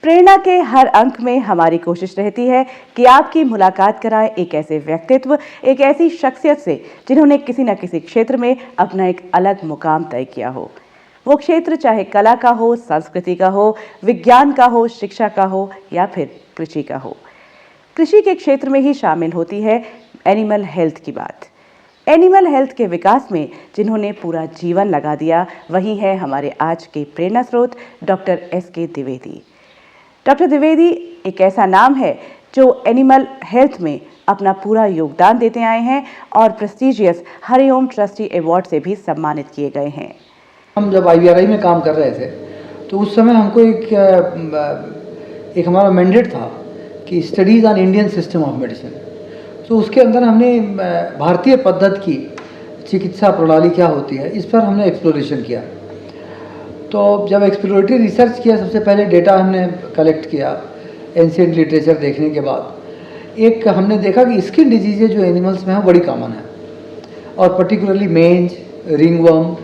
प्रेरणा के हर अंक में हमारी कोशिश रहती है कि आपकी मुलाकात कराएं एक ऐसे व्यक्तित्व, एक ऐसी शख्सियत से जिन्होंने किसी न किसी क्षेत्र में अपना एक अलग मुकाम तय किया हो। वो क्षेत्र चाहे कला का हो, संस्कृति का हो, विज्ञान का हो, शिक्षा का हो या फिर कृषि का हो। कृषि के क्षेत्र में ही शामिल होती है एनिमल हेल्थ की बात। एनिमल हेल्थ के विकास में जिन्होंने पूरा जीवन लगा दिया, वही है हमारे आज के प्रेरणा स्रोत doctor S K. Dwivedi. Doctor Dwivedi एक ऐसा नाम है जो एनिमल हेल्थ में अपना पूरा योगदान देते आए हैं और प्रेस्टीजियस हरिओम ट्रस्टी अवार्ड से भी सम्मानित किए गए हैं। हम जब IVRI में काम कर रहे थे तो उस समय हमको एक हमारा मैंडेट था कि studies on Indian system of medicine. तो उसके अंदर हमने भारतीय पद्धति की चिकित्सा प्रणाली क्या होती है, इस पर हमने एक्सप्लोरेशन किया। तो जब एक्सप्लोरेटरी रिसर्च किया, सबसे पहले डेटा हमने कलेक्ट किया एंशिएंट लिटरेचर देखने के बाद। एक हमने देखा कि स्किन डिजीज़ेज जो एनिमल्स में हैं बड़ी कॉमन है, और पर्टिकुलरली मेंज, रिंगवर्म,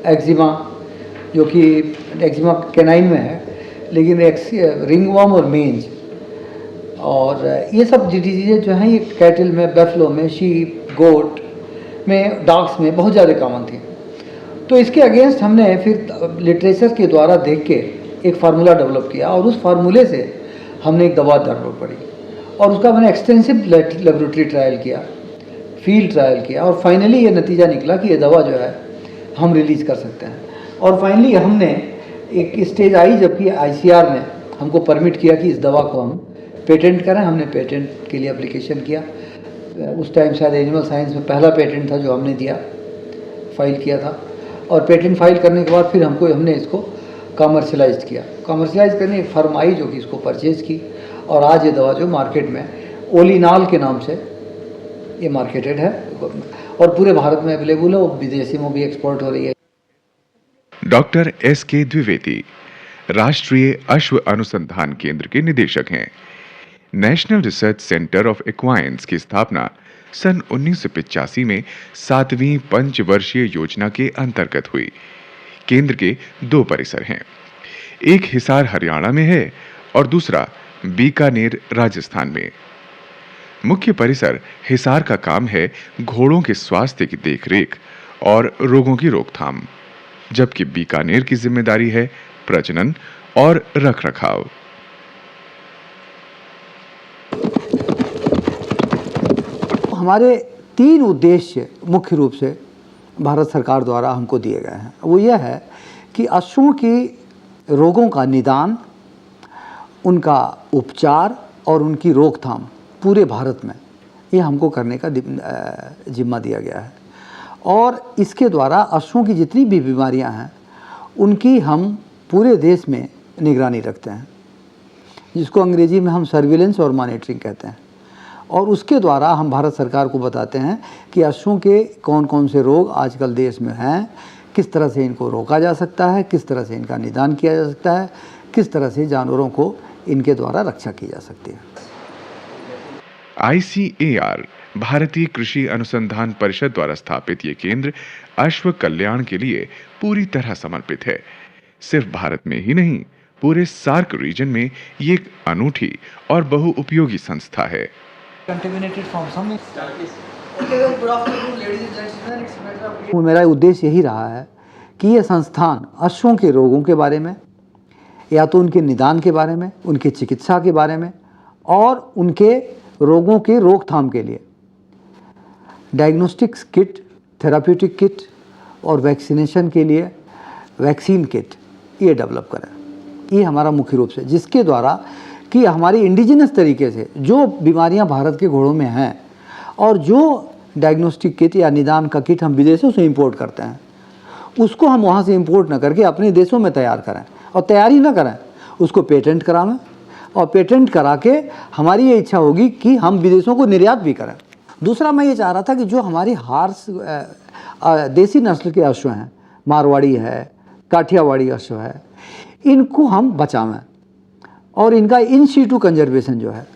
एक्जिमा, जो कि एक्जिमा कैनाइन में है, लेकिन रिंगवर्म और मेंज और ये सब डिजीज़ेज जो हैं ये कैटल में, बेफलो में, शीप, गोट में, डॉग्स में बहुत ज़्यादा कॉमन थी। तो इसके अगेंस्ट हमने फिर लिटरेचर के द्वारा देख के एक फार्मूला डेवलप किया, और उस फार्मूले से हमने एक दवा डेवलप करी, और उसका मैंने एक्सटेंसिव लेबोरेटरी ट्रायल किया, फील्ड ट्रायल किया, और फाइनली ये नतीजा निकला कि ये दवा जो है हम रिलीज़ कर सकते हैं। और फाइनली हमने एक स्टेज आई जबकि ICR ने हमको परमिट किया कि इस दवा को हम पेटेंट करें। हमने पेटेंट के लिए एप्लीकेशन किया। उस टाइम शायद एनिमल साइंस में पहला पेटेंट था जो हमने दिया, फाइल किया था। और पेटेंट फाइल करने के बाद फिर हमने इसको कमर्शलाइज किया। कमर्शलाइज करने एक फर्म आई जो कि इसको परचेज़ की, और आज ये दवा जो मार्केट में ओलिनाल के नाम से ये मार्केटेड है और पूरे भारत में अवेलेबल है, वो विदेशी में भी एक्सपोर्ट हो रही है। Doctor S K. द्विवेदी राष्ट्रीय अश्व अनुसंधान केंद्र के निदेशक हैं। नेशनल रिसर्च सेंटर ऑफ एक्वाइंस की स्थापना सन 1985 में 7वीं पंचवर्षीय योजना के अंतर्गत हुई। केंद्र के 2 परिसर हैं, एक हिसार हरियाणा में है और दूसरा बीकानेर राजस्थान में। मुख्य परिसर हिसार का काम है घोड़ों के स्वास्थ्य की देखरेख और रोगों की रोकथाम, जबकि बीकानेर की जिम्मेदारी है प्रजनन और रखरखाव। हमारे 3 उद्देश्य मुख्य रूप से भारत सरकार द्वारा हमको दिए गए हैं। वो यह है कि अश्वों की रोगों का निदान, उनका उपचार और उनकी रोकथाम पूरे भारत में ये हमको करने का जिम्मा दिया गया है। और इसके द्वारा अश्वों की जितनी भी बीमारियां हैं उनकी हम पूरे देश में निगरानी रखते हैं, जिसको अंग्रेजी में हम सर्विलेंस और मॉनिटरिंग कहते हैं। और उसके द्वारा हम भारत सरकार को बताते हैं कि अश्वों के कौन कौन से रोग आजकल देश में हैं, किस तरह से इनको रोका जा सकता है, किस तरह से इनका निदान किया जा सकता है, किस तरह से जानवरों को इनके द्वारा रक्षा की जा सकती है। ICAR भारतीय कृषि अनुसंधान परिषद द्वारा स्थापित ये केंद्र अश्व कल्याण के लिए पूरी तरह समर्पित है। सिर्फ भारत में ही नहीं, पूरे सार्क रीजन में ये एक अनूठी और बहुउपयोगी संस्था है। मेरा उद्देश्य यही रहा है कि ये संस्थान अश्वों के रोगों के बारे में, या तो उनके निदान के बारे में, उनके चिकित्सा के बारे में, और उनके रोगों के रोकथाम के लिए डायग्नोस्टिक्स किट, थेराप्यूटिक किट और वैक्सीनेशन के लिए वैक्सीन किट ये डेवलप करें। ये हमारा मुख्य रूप से, जिसके द्वारा कि हमारी इंडिजिनस तरीके से जो बीमारियां भारत के घोड़ों में हैं और जो डायग्नोस्टिक किट या निदान का किट हम विदेशों से इंपोर्ट करते हैं, उसको हम वहाँ से इंपोर्ट ना करके अपने देशों में तैयार करें, और तैयारी ना करें, उसको पेटेंट करावें, और पेटेंट करा के हमारी ये इच्छा होगी कि हम विदेशों को निर्यात भी करें। दूसरा मैं ये चाह रहा था कि जो हमारी देसी नस्ल के अश्व हैं, मारवाड़ी है, काठियावाड़ी अश्व है, इनको हम बचावें, और इनका इन सीटू कंजर्वेशन जो है,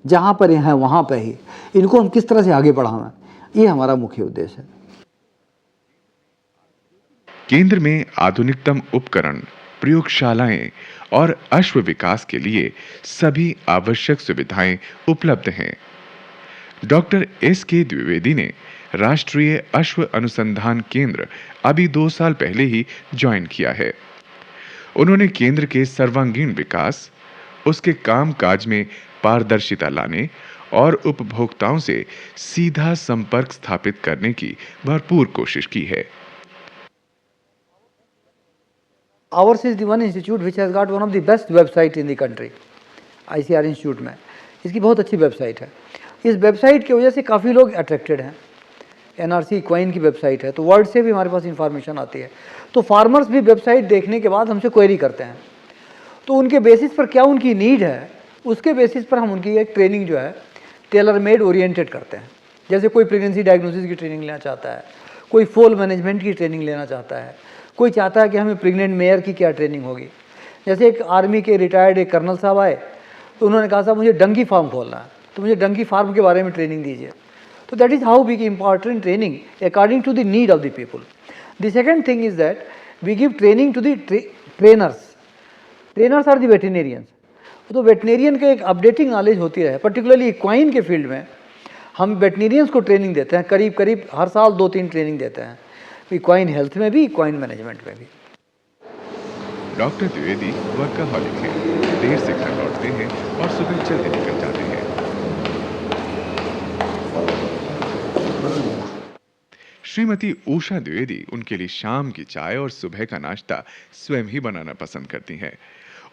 जहाँ पर हैं वहाँ पर ही इनको हम किस तरह से आगे बढ़ावें, ये हमारा मुख्य उद्देश्य है। केंद्र में आधुनिकतम उपकरण, प्रयोगशालाएं और अश्व विकास के लिए सभी आवश्यक सुविधाएं उपलब्ध हैं। डॉक्टर एस के द्विवेदी ने राष्ट्रीय अश्व अनुसंधान केंद्र अभी 2 साल पहले ही ज्वाइन किया है। उन्होंने केंद्र के सर्वांगीण विकास, उसके कामकाज में पारदर्शिता लाने और उपभोक्ताओं से सीधा संपर्क स्थापित करने की भरपूर कोशिश की है। Ours is the one institute which has got one of the best website in the country, ICR institute में। इसकी बहुत अच्छी वेबसाइट है। इस वेबसाइट की वजह से काफ़ी लोग अट्रैक्टेड हैं। NRC इक्वाइन की वेबसाइट है, तो वर्ल्ड से भी हमारे पास इंफॉर्मेशन आती है। तो फार्मर्स भी वेबसाइट देखने के बाद हमसे क्वेरी करते हैं, तो उनके बेसिस पर क्या उनकी नीड है, उसके बेसिस पर हम उनकी एक ट्रेनिंग जो है टेलर मेड ओरिएंटेड करते हैं। जैसे कोई प्रेगनेंसी डायग्नोसिस की ट्रेनिंग लेना चाहता है, कोई फोल मैनेजमेंट की ट्रेनिंग लेना चाहता है, कोई चाहता है कि हमें प्रेग्नेंट मेयर की क्या ट्रेनिंग होगी। जैसे एक आर्मी के रिटायर्ड एक कर्नल साहब आए, तो उन्होंने कहा साहब मुझे डंकी फार्म खोलना है, तो मुझे डंकी फार्म के बारे में ट्रेनिंग दीजिए। तो that is how we give important training according to the need of the people. The second thing is that we give training to the trainers. Trainers are the veterinarians. तो veterinarian के एक updating knowledge होती रहे, particularly equine के field में हम वेटरनेरियंस को training देते हैं, करीब करीब हर साल 2-3 ट्रेनिंग देते हैं, इक्वाइन हेल्थ में भी, इक्वाइन मैनेजमेंट में भी। डॉक्टर द्विवेदी वर्कaholic हैं, देर से घर लौटते हैं और सुबह जल्दी निकल जाते हैं। श्रीमती उषा द्विवेदी उनके लिए शाम की चाय और सुबह का नाश्ता स्वयं ही बनाना पसंद करती हैं।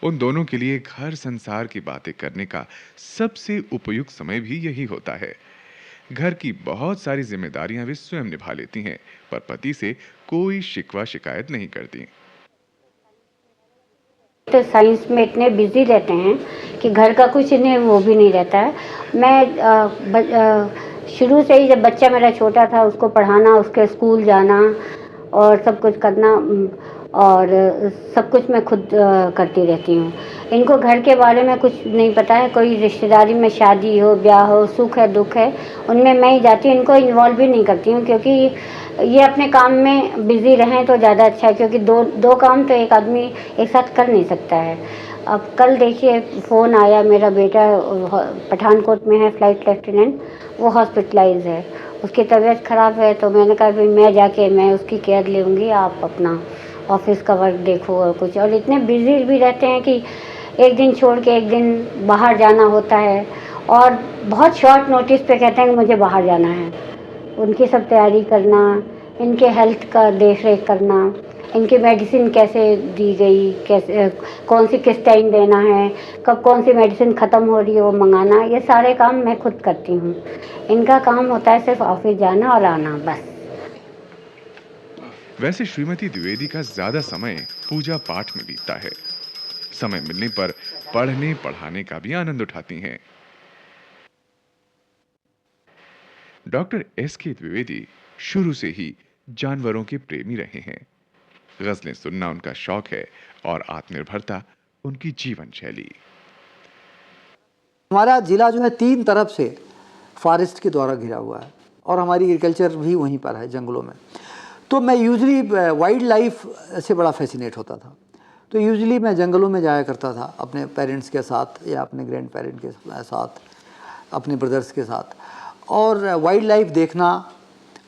उन दोनों के लिए घर संसार की बातें करने का सबसे उपयुक्त समय भी यही होता है। घर की बहुत सारी जिम्मेदारियां वे स्वयं निभा लेती हैं, पर पति से कोई शिकवा शिकायत नहीं करती। तो साइंस में इतने बिजी रहते हैं कि घर का कुछ इन्हें वो भी नहीं रहता है। मैं शुरू से ही जब बच्चा मेरा छोटा था उसको पढ़ाना, उसके स्कूल जाना और सब कुछ करना, और सब कुछ मैं खुद करती रहती हूँ। इनको घर के बारे में कुछ नहीं पता है। कोई रिश्तेदारी में शादी हो, ब्याह हो, सुख है, दुख है, उनमें मैं ही जाती हूँ। इनको इन्वॉल्व भी नहीं करती हूँ, क्योंकि ये अपने काम में बिज़ी रहें तो ज़्यादा अच्छा है, क्योंकि दो काम तो एक आदमी एक साथ कर नहीं सकता है। अब कल देखिए फ़ोन आया, मेरा बेटा पठानकोट में है, फ्लाइट लेफ्टिनेंट, वो हॉस्पिटलाइज है, उसकी तबीयत ख़राब है। तो मैंने कहा भाई मैं उसकी केयर लूँगी, आप अपना ऑफिस का वर्क देखो और कुछ। और इतने बिजी भी रहते हैं कि एक दिन छोड़ के एक दिन बाहर जाना होता है, और बहुत शॉर्ट नोटिस पे कहते हैं कि मुझे बाहर जाना है। उनकी सब तैयारी करना, इनके हेल्थ का देख रेख करना, इनकी मेडिसिन कैसे दी गई, कैसे कौन सी किस टाइम देना है, कब कौन सी मेडिसिन ख़त्म हो रही है वो मंगाना, ये सारे काम मैं खुद करती हूँ। इनका काम होता है सिर्फ ऑफिस जाना और आना, बस। वैसे श्रीमती द्विवेदी का ज्यादा समय पूजा पाठ में बीतता है। समय मिलने पर पढ़ने पढ़ाने का भी आनंद उठाती हैं। डॉक्टर एस के द्विवेदी शुरू से ही जानवरों के प्रेमी रहे हैं। गजलें सुनना उनका शौक है और आत्मनिर्भरता उनकी जीवन शैली। हमारा जिला जो है 3 तरफ से फॉरेस्ट के द्वारा घिरा हुआ है, और हमारी एग्रीकल्चर भी वहीं पर है, जंगलों में। तो मैं यूजली वाइल्ड लाइफ से बड़ा फैसिनेट होता था। तो यूजली मैं जंगलों में जाया करता था अपने पेरेंट्स के साथ या अपने ग्रैंड पेरेंट के साथ, अपने ब्रदर्स के साथ, और वाइल्ड लाइफ देखना,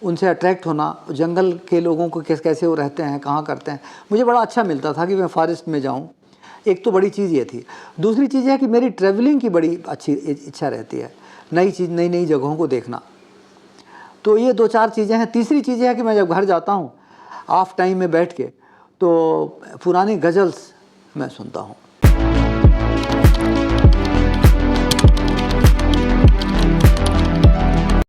उनसे अट्रैक्ट होना, जंगल के लोगों को कैसे वो रहते हैं, कहाँ करते हैं, मुझे बड़ा अच्छा मिलता था कि मैं फॉरेस्ट में जाऊँ। एक तो बड़ी चीज़ ये थी। दूसरी चीज़ है कि मेरी ट्रैवलिंग की बड़ी अच्छी इच्छा रहती है, नई नई जगहों को देखना। तो ये 2-4 चीज़ें हैं। तीसरी चीज़ है कि मैं जब घर जाता हूँ ऑफ टाइम में बैठ के, तो पुरानी गज़ल्स मैं सुनता हूँ।